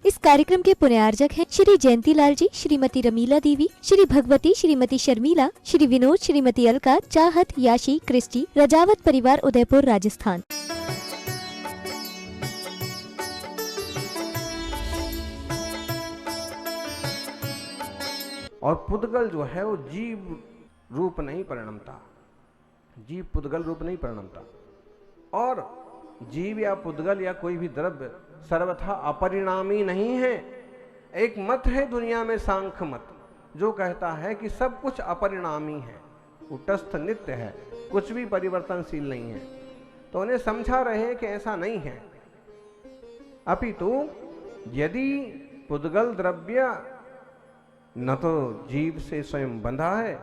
इस कार्यक्रम के पुण्यार्जक हैं श्री जयंती लाल जी, श्रीमती रमीला देवी, श्री भगवती, श्रीमती शर्मिला, श्री विनोद, श्रीमती अलका, चाहत, याशी, क्रिस्टी, रजावत परिवार, उदयपुर, राजस्थान। और पुद्गल जो है वो जीव रूप नहीं परिणमता, जीव पुद्गल रूप नहीं परिणमता। और जीव या पुद्गल या कोई भी द्रव्य सर्वथा अपरिणामी नहीं है। एक मत है दुनिया में, सांख्य मत, जो कहता है कि सब कुछ अपरिणामी है, कुटस्थ नित्य है, कुछ भी परिवर्तनशील नहीं है। तो उन्हें समझा रहे हैं कि ऐसा नहीं है, अपितु यदि पुद्गल द्रव्य न तो जीव से स्वयं बंधा है,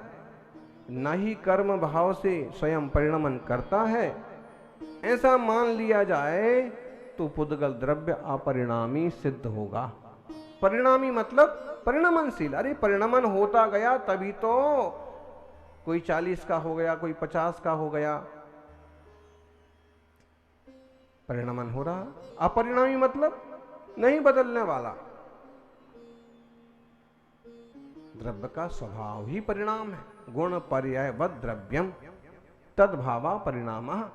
न ही कर्म भाव से स्वयं परिणमन करता है, ऐसा मान लिया जाए तो पुद्गल द्रव्य अपरिणामी सिद्ध होगा। परिणामी मतलब परिणमनशील। अरे परिणमन होता गया तभी तो कोई 40 का हो गया, कोई 50 का हो गया, परिणमन हो रहा। अपरिणामी मतलब नहीं बदलने वाला। द्रव्य का स्वभाव ही परिणाम है। गुण पर्यायवद द्रव्यम तद्भावा परिणामः।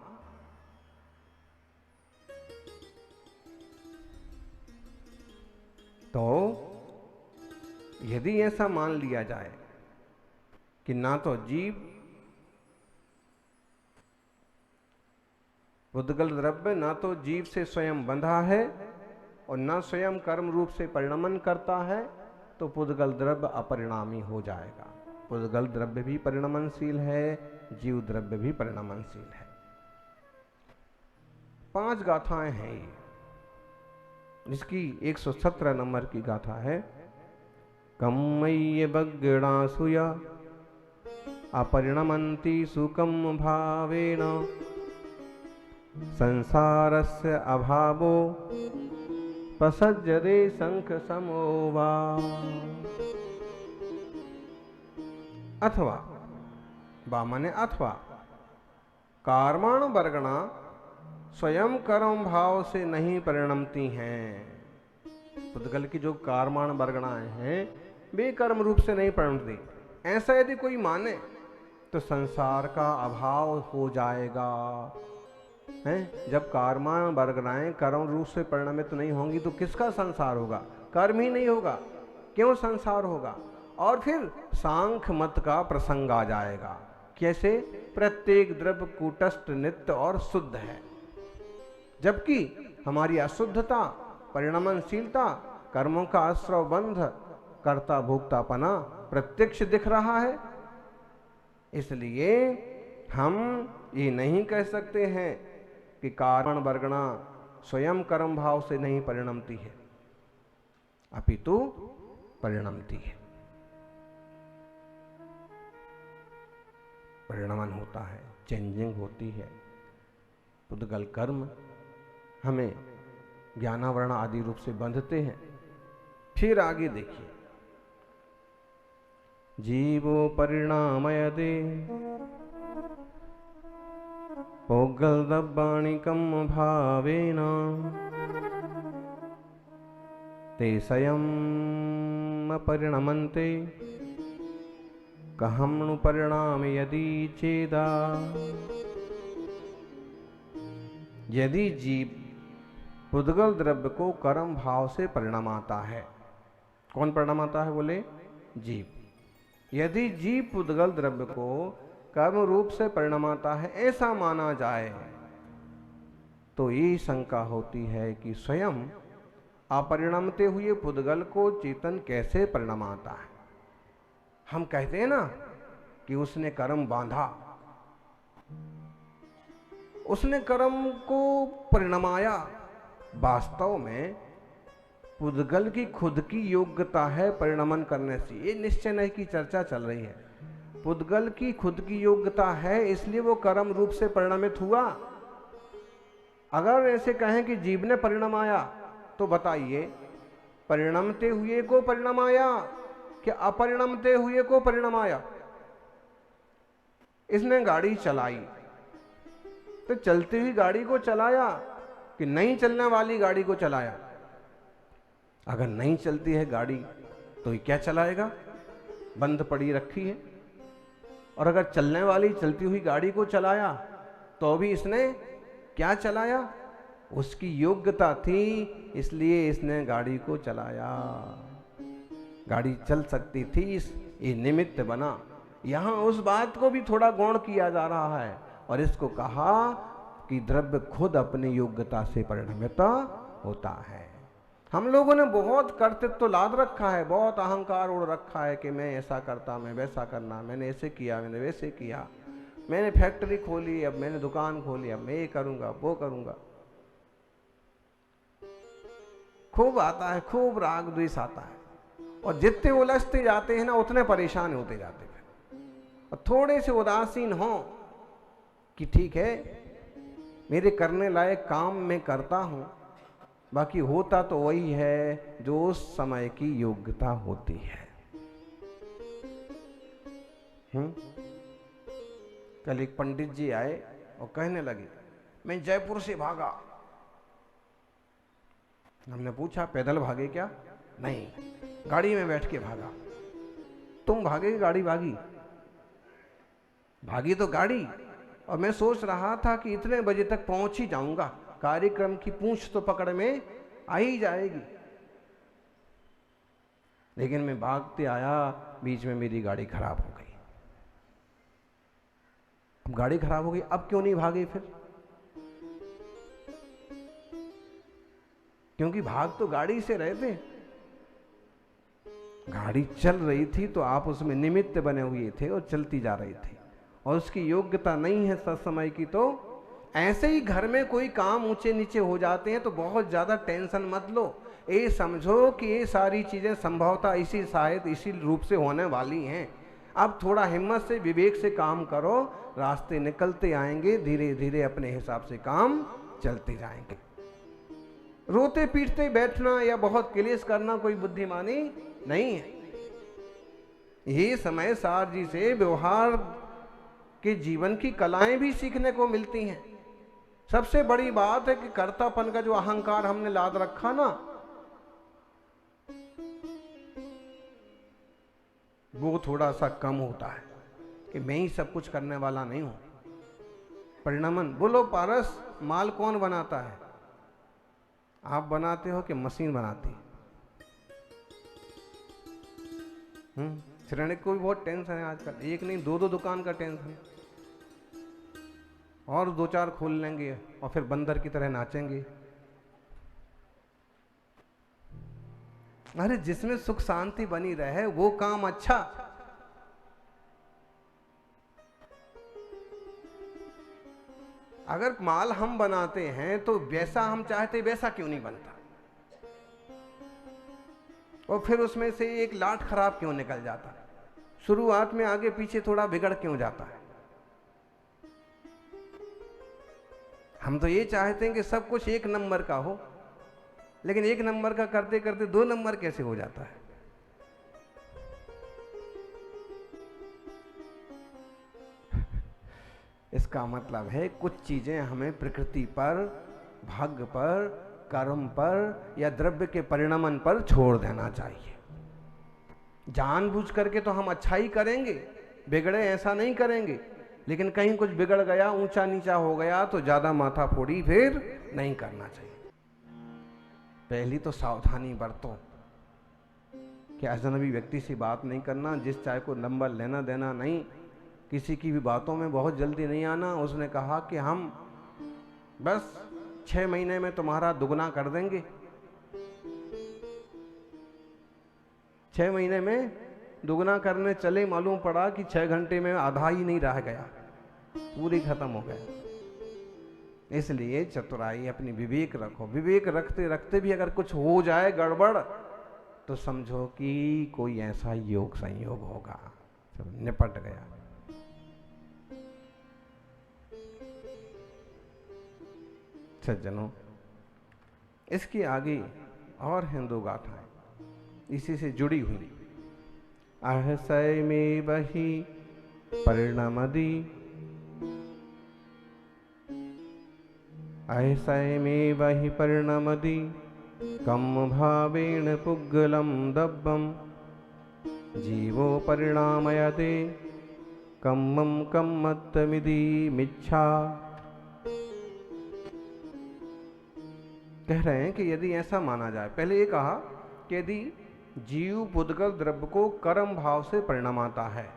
तो यदि ऐसा मान लिया जाए कि ना तो जीव पुद्गल द्रव्य ना तो जीव से स्वयं बंधा है और ना स्वयं कर्म रूप से परिणमन करता है, तो पुद्गल द्रव्य अपरिणामी हो जाएगा। पुद्गल द्रव्य भी परिणमनशील है, जीव द्रव्य भी परिणमनशील है। 5 गाथाएं हैं ये, जिसकी 117 नंबर की गाथा है। कम्मय्य बग्गणासूया अपरिणमन्ति सुकम भावेन संसारस्य अभावो प्रसज्यते शंख समोवा। अथवा बामने अथवा कर्माण वर्गणा स्वयं कर्म भाव से नहीं परिणमती हैं। पुद्गल की जो कर्माण वर्गणाएं हैं वे कर्म रूप से नहीं परिणमती। ऐसा यदि कोई माने तो संसार का अभाव हो जाएगा। हैं? जब कर्माण वर्गणाएं कर्म रूप से परिणमित नहीं होंगी तो किसका संसार होगा? कर्म ही नहीं होगा, क्यों संसार होगा? और फिर सांख्य मत का प्रसंग आ जाएगा। कैसे? प्रत्येक द्रव्य कूटस्थ नित्य और शुद्ध है, जबकि हमारी अशुद्धता, परिणमनशीलता, कर्मों का आश्रव बंध, कर्ता भोक्तापना प्रत्यक्ष दिख रहा है। इसलिए हम ये नहीं कह सकते हैं कि कारण वर्गणा स्वयं कर्म भाव से नहीं परिणमती है, अपितु परिणमती है। परिणमन होता है, चेंजिंग होती है। पुद्गल कर्म हमें ज्ञानावरण आदि रूप से बंधते हैं। फिर आगे देखिए, जीवो परिणामयते पुद्गल द्रव्याणि कम भावेन ते स्वयं परिणमन्ते कहम्नु परिणाम यदि चेदा। यदि जीव पुद्गल द्रव्य को कर्म भाव से परिणमाता है, कौन परिणमाता है? बोले जीव। यदि जीव पुद्गल द्रव्य को कर्म रूप से परिणमाता है, ऐसा माना जाए, तो ये शंका होती है कि स्वयं अपरिणमते हुए पुद्गल को चेतन कैसे परिणमाता है? हम कहते हैं ना कि उसने कर्म बांधा, उसने कर्म को परिणमाया। वास्तव में पुद्गल की खुद की योग्यता है परिणमन करने से, ये निश्चय नहीं की चर्चा चल रही है। पुद्गल की खुद की योग्यता है, इसलिए वो कर्म रूप से परिणमित हुआ। अगर ऐसे कहें कि जीव ने परिणमाया, तो बताइए परिणमते हुए को परिणमाया कि अपरिणमते हुए को परिणमाया? इसने गाड़ी चलाई तो चलती हुई गाड़ी को चलाया कि नहीं चलने वाली गाड़ी को चलाया? अगर नहीं चलती है गाड़ी तो ये क्या चलाएगा, बंद पड़ी रखी है। और अगर चलने वाली चलती हुई गाड़ी को चलाया तो भी इसने क्या चलाया, उसकी योग्यता थी इसलिए इसने गाड़ी को चलाया। गाड़ी चल सकती थी, ये निमित्त बना। यहां उस बात को भी थोड़ा गौण किया जा रहा है और इसको कहा कि द्रव्य खुद अपनी योग्यता से परिणमित होता है। हम लोगों ने बहुत कर्तृत्व तो लाद रखा है, बहुत अहंकार उड़ रखा है कि मैं ऐसा करता, मैं वैसा करना, मैंने ऐसे किया, मैंने वैसे किया, मैंने फैक्ट्री खोली, अब मैंने दुकान खोली, अब मैं ये करूंगा वो करूंगा। खूब आता है, खूब राग द्वेष आता है और जितने उलझते जाते हैं ना उतने परेशान होते जाते हैं। और थोड़े से उदासीन हो कि ठीक है मेरे करने लायक काम मैं करता हूं, बाकी होता तो वही है जो उस समय की योग्यता होती है। कल एक पंडित जी आए और कहने लगे मैं जयपुर से भागा। हमने पूछा पैदल भागे क्या? नहीं, गाड़ी में बैठ के भागा। तुम भागे कि गाड़ी भागी? भागी तो गाड़ी। और मैं सोच रहा था कि इतने बजे तक पहुंच ही जाऊंगा, कार्यक्रम की पूंछ तो पकड़ में आ ही जाएगी, लेकिन मैं भागते आया, बीच में मेरी गाड़ी खराब हो गई। अब गाड़ी खराब हो गई, अब क्यों नहीं भागे फिर? क्योंकि भाग तो गाड़ी से रहे थे। गाड़ी चल रही थी तो आप उसमें निमित्त बने हुए थे और चलती जा रही थी और उसकी योग्यता नहीं है सत्समय की। तो ऐसे ही घर में कोई काम ऊंचे नीचे हो जाते हैं तो बहुत ज्यादा टेंशन मत लो। ये समझो कि ये सारी चीजें संभवतः इसी शायद इसी रूप से होने वाली हैं। अब थोड़ा हिम्मत से विवेक से काम करो, रास्ते निकलते आएंगे, धीरे धीरे अपने हिसाब से काम चलते जाएंगे। रोते पीटते बैठना या बहुत क्लेश करना कोई बुद्धिमानी नहीं है। ये समय सार जी से व्यवहार के जीवन की कलाएं भी सीखने को मिलती हैं। सबसे बड़ी बात है कि कर्तापन का जो अहंकार हमने लाद रखा ना, वो थोड़ा सा कम होता है कि मैं ही सब कुछ करने वाला नहीं हूं। परिणमन बोलो पारस, माल कौन बनाता है? आप बनाते हो कि मशीन बनाती है? श्रेणिक को भी बहुत टेंशन है आजकल, एक नहीं दो दो दुकान का टेंशन है, और दो चार खोल लेंगे और फिर बंदर की तरह नाचेंगे। अरे जिसमें सुख शांति बनी रहे वो काम अच्छा। अगर माल हम बनाते हैं तो वैसा हम चाहते वैसा क्यों नहीं बनता, और फिर उसमें से एक लाट खराब क्यों निकल जाता है, शुरुआत में आगे पीछे थोड़ा बिगड़ क्यों जाता है। हम तो ये चाहते हैं कि सब कुछ एक नंबर का हो, लेकिन एक नंबर का करते करते दो नंबर कैसे हो जाता है। इसका मतलब है कुछ चीजें हमें प्रकृति पर, भाग्य पर, कर्म पर या द्रव्य के परिणमन पर छोड़ देना चाहिए। जानबूझ करके तो हम अच्छा ही करेंगे, बिगड़े ऐसा नहीं करेंगे, लेकिन कहीं कुछ बिगड़ गया, ऊंचा नीचा हो गया तो ज्यादा माथा फोड़ी फिर नहीं करना चाहिए। पहली तो सावधानी बरतो कि अजनबी व्यक्ति से बात नहीं करना, जिस चाय को नंबर लेना देना नहीं, किसी की भी बातों में बहुत जल्दी नहीं आना। उसने कहा कि हम बस 6 महीने में तुम्हारा दुगना कर देंगे। 6 महीने में दुगना करने चले, मालूम पड़ा कि 6 घंटे में आधा ही नहीं रह गया, पूरी खत्म हो गया। इसलिए चतुराई, अपनी विवेक रखो। विवेक रखते रखते भी अगर कुछ हो जाए गड़बड़ तो समझो कि कोई ऐसा योग संयोग होगा, सब निपट गया। सज्जनों, इसके आगे और हिंदू गाथाएं इसी से जुड़ी हुई। अहसय में बही परिणमदी, अहसय में बही परिणमदी, कम भावेण पुग्गलं दब्बं जीवो परिणामयते कम्मं कम्मत्तमिति मिच्छा। कह रहे हैं कि यदि ऐसा माना जाए, पहले ये कहा कि यदि जीव पुद्गल द्रव्य को कर्म भाव से परिणाम आता है,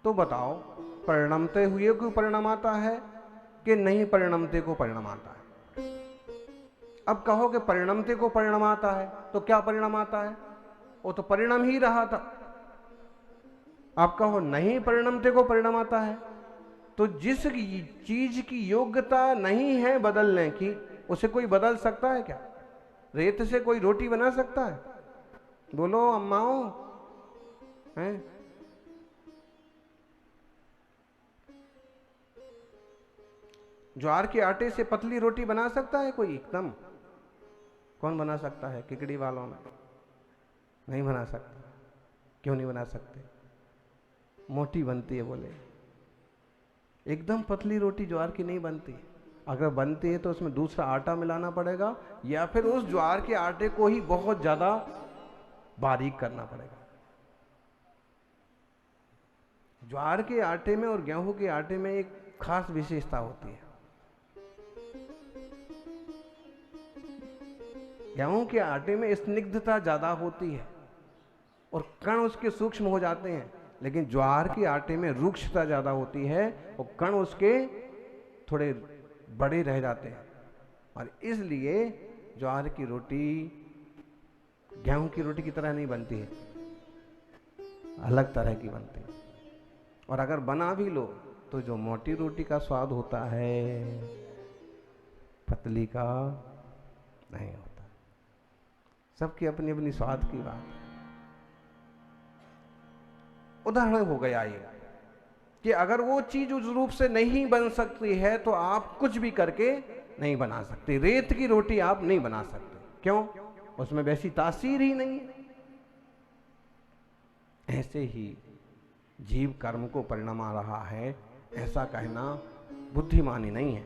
तो बताओ परिणमते हुए को परिणाम आता है कि नहीं परिणमते को परिणाम आता है? अब कहो कि परिणमते को परिणाम आता है, तो क्या परिणाम आता है? वो तो परिणाम ही रहा था। आप कहो नहीं परिणमते को परिणाम आता है, तो जिस चीज की योग्यता नहीं है बदलने की, उसे कोई बदल सकता है क्या? रेत से कोई रोटी बना सकता है? बोलो अम्माओ, हैं? ज्वार के आटे से पतली रोटी बना सकता है कोई? एकदम कौन बना सकता है? किकड़ी वालों में नहीं बना सकता। क्यों नहीं बना सकते? मोटी बनती है बोले। एकदम पतली रोटी ज्वार की नहीं बनती। अगर बनती है तो उसमें दूसरा आटा मिलाना पड़ेगा, या फिर उस ज्वार के आटे को ही बहुत ज्यादा बारीक करना पड़ेगा। ज्वार के आटे में और गेहूं के आटे में एक खास विशेषता होती है। गेहूं के आटे में स्निग्धता ज्यादा होती है और कण उसके सूक्ष्म हो जाते हैं, लेकिन ज्वार के आटे में रूक्षता ज्यादा होती है और कण उसके थोड़े बड़े रह जाते हैं। और इसलिए ज्वार की रोटी गेहूं की रोटी की तरह नहीं बनती है, अलग तरह की बनती है। और अगर बना भी लो तो जो मोटी रोटी का स्वाद होता है, पतली का नहीं होता। सबकी अपनी अपनी स्वाद की बात है। उदाहरण हो गया ये कि अगर वो चीज उस रूप से नहीं बन सकती है तो आप कुछ भी करके नहीं बना सकते। रेत की रोटी आप नहीं बना सकते। क्यों? उसमें वैसी तासीर ही नहीं है। ऐसे ही जीव कर्म को परिणाम आ रहा है, ऐसा कहना बुद्धिमानी नहीं है।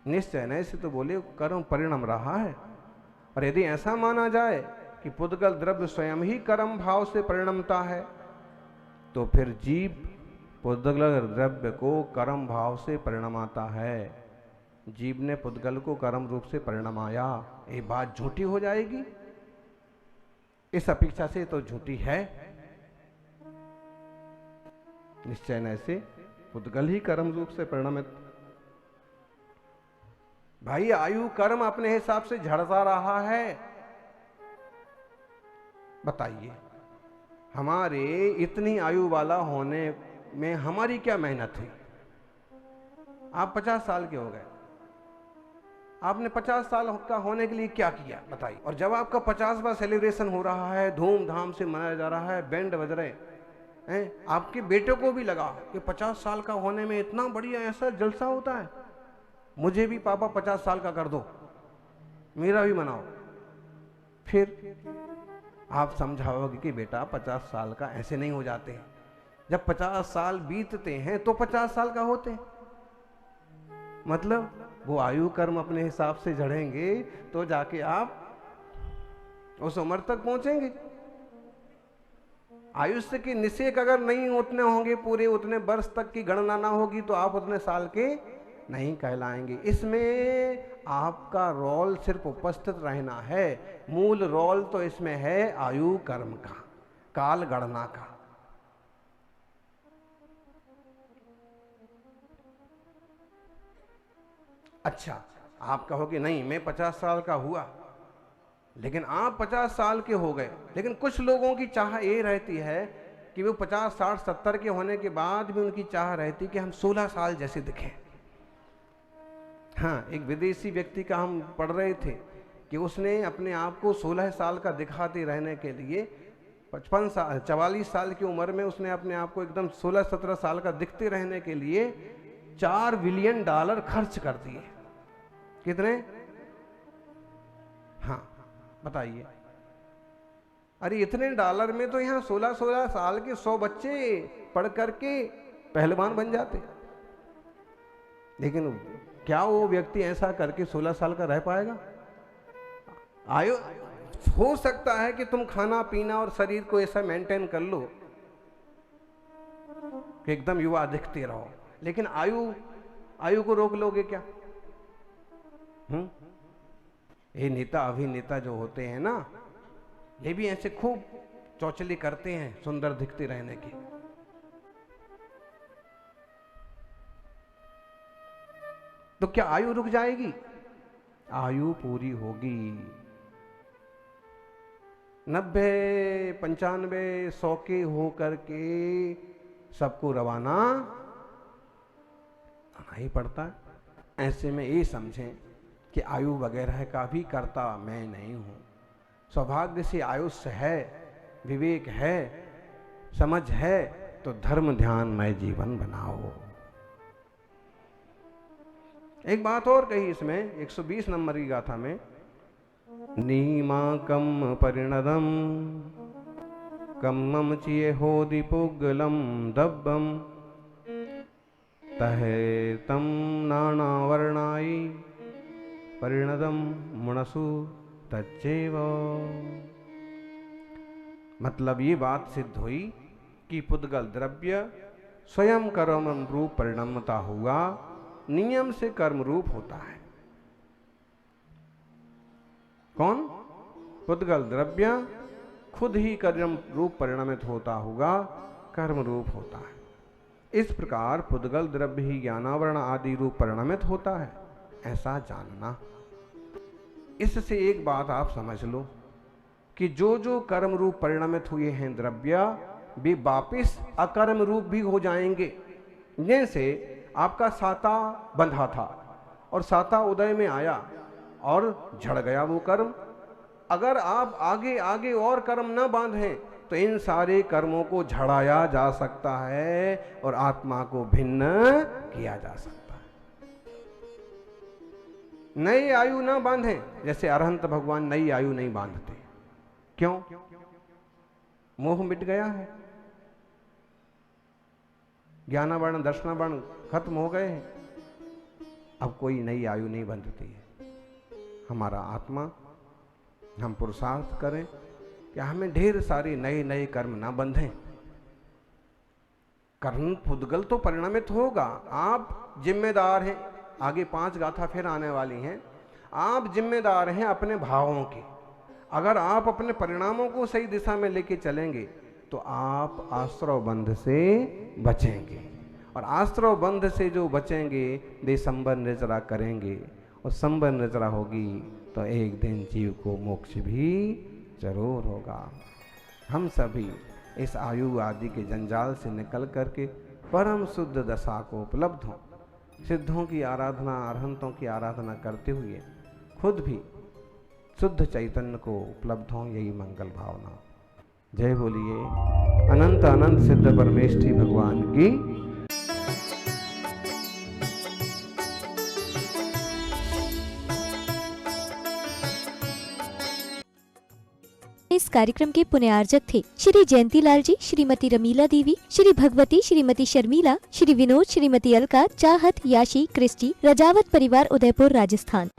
निश्चय न से तो बोले कर्म परिणाम रहा है। और यदि ऐसा माना जाए कि पुद्गल द्रव्य स्वयं ही कर्म भाव से परिणमता है, तो फिर जीव पुद्गल द्रव्य को कर्म भाव से परिणमाता है। जीव ने पुद्गल को कर्म रूप से परिणमाया, ये बात झूठी हो जाएगी। इस अपेक्षा से तो झूठी है। निश्चय न से पुद्गल ही कर्म रूप से परिणमित। भाई आयु कर्म अपने हिसाब से झड़ता रहा है। बताइए, हमारे इतनी आयु वाला होने में हमारी क्या मेहनत है? आप 50 साल के हो गए, आपने 50 साल का होने के लिए क्या किया बताइए? और जब आपका 50वां सेलिब्रेशन हो रहा है, धूमधाम से मनाया जा रहा है, बैंड बज रहे हैं, आपके बेटे को भी लगा कि 50 साल का होने में इतना बढ़िया ऐसा जलसा होता है, मुझे भी पापा 50 साल का कर दो, मेरा भी मनाओ। फिर आप समझाओगे कि बेटा 50 साल का ऐसे नहीं हो जाते हैं। जब 50 साल बीतते हैं तो 50 साल का होते हैं। मतलब वो आयु कर्म अपने हिसाब से झड़ेंगे तो जाके आप उस उम्र तक पहुंचेंगे। आयुष्य के निषेक अगर नहीं उतने होंगे, पूरे उतने वर्ष तक की गणना ना होगी, तो आप उतने साल के नहीं कहलाएंगे। इसमें आपका रोल सिर्फ उपस्थित रहना है। मूल रोल तो इसमें है आयु कर्म का, काल गणना का। अच्छा, आप कहोगे नहीं मैं 50 साल का हुआ, लेकिन आप 50 साल के हो गए, लेकिन कुछ लोगों की चाह ये रहती है कि वो 50, 60, 70 के होने के बाद भी उनकी चाह रहती कि हम 16 साल जैसे दिखें। हाँ, एक विदेशी व्यक्ति का हम पढ़ रहे थे कि उसने अपने आप को 16 साल का दिखाते रहने के लिए 55 साल 44 साल की उम्र में उसने अपने आप को एकदम 16-17 साल का दिखते रहने के लिए $4 बिलियन खर्च कर दिए। कितने? हाँ बताइए। अरे इतने डॉलर में तो यहाँ 16-16 साल के 100 बच्चे पढ़ करके पहलवान बन जाते। लेकिन क्या वो व्यक्ति ऐसा करके 16 साल का रह पाएगा? आयु हो सकता है कि तुम खाना पीना और शरीर को ऐसा मेंटेन कर लो कि एकदम युवा दिखते रहो, लेकिन आयु को रोक लोगे क्या? ये नेता अभिनेता जो होते हैं ना, ये भी ऐसे खूब चौचली करते हैं सुंदर दिखते रहने की। तो क्या आयु रुक जाएगी? आयु पूरी होगी। 90, 95, 100 के होकर के सबको रवाना आना ही पड़ता है। ऐसे में ये समझें कि आयु वगैरह का भी कर्ता मैं नहीं हूं। सौभाग्य से आयुष्य है, विवेक है, समझ है, तो धर्म ध्यानमय जीवन बनाओ। एक बात और कही इसमें 120 नंबर की गाथा में, नीमाकम परिणदम कम्मम चिये होदि पुग्गलम दब्बम तहे तम नाना वर्णाई परिणदम मुणसु तच्चेव। मतलब ये बात सिद्ध हुई कि पुद्गल द्रव्य स्वयं कर्म रूप परिणमता हुआ, नियम से कर्म रूप होता है। कौन? पुद्गल द्रव्य खुद ही कर्म रूप परिणमित होता हुआ कर्म रूप होता है। इस प्रकार पुद्गल द्रव्य ही ज्ञानावरण आदि रूप परिणमित होता है, ऐसा जानना। इससे एक बात आप समझ लो कि जो जो कर्म रूप परिणमित हुए हैं द्रव्य, वे वापिस अकर्म रूप भी हो जाएंगे। जैसे आपका साता बंधा था और साता उदय में आया और झड़ गया वो कर्म। अगर आप आगे आगे और कर्म न बांधें तो इन सारे कर्मों को झड़ाया जा सकता है और आत्मा को भिन्न किया जा सकता है। नई आयु न बांधें, जैसे अरहंत भगवान नई आयु नहीं बांधते। क्यों? मोह मिट गया है, ज्ञानावर्ण दर्शनावर्ण खत्म हो गए हैं, अब कोई नई आयु नहीं बनती है। हमारा आत्मा, हम पुरुषार्थ करें कि हमें ढेर सारी नए नए कर्म ना बंधें। कर्म पुद्गल तो परिणमित होगा, आप जिम्मेदार हैं। आगे 5 गाथा फिर आने वाली हैं। आप जिम्मेदार हैं अपने भावों के। अगर आप अपने परिणामों को सही दिशा में लेके चलेंगे तो आप आश्रव बंध से बचेंगे, और आश्रव बंध से जो बचेंगे वे संबर निर्जरा करेंगे, और संबर निर्जरा होगी तो एक दिन जीव को मोक्ष भी जरूर होगा। हम सभी इस आयु आदि के जंजाल से निकल करके परम शुद्ध दशा को उपलब्ध हों, सिद्धों की आराधना, अरहंतों की आराधना करते हुए खुद भी शुद्ध चैतन्य को उपलब्ध हों, यही मंगल भावना। जय बोलिए अनंत अनंत सिद्ध परमेष्ठी भगवान की। इस कार्यक्रम के पुण्यार्जक थे श्री जयंतीलाल जी, श्रीमती रमीला देवी, श्री भगवती, श्रीमती शर्मिला, श्री विनोद, श्रीमती अलका, चाहत, याशी, क्रिस्टी, रजावत परिवार, उदयपुर, राजस्थान।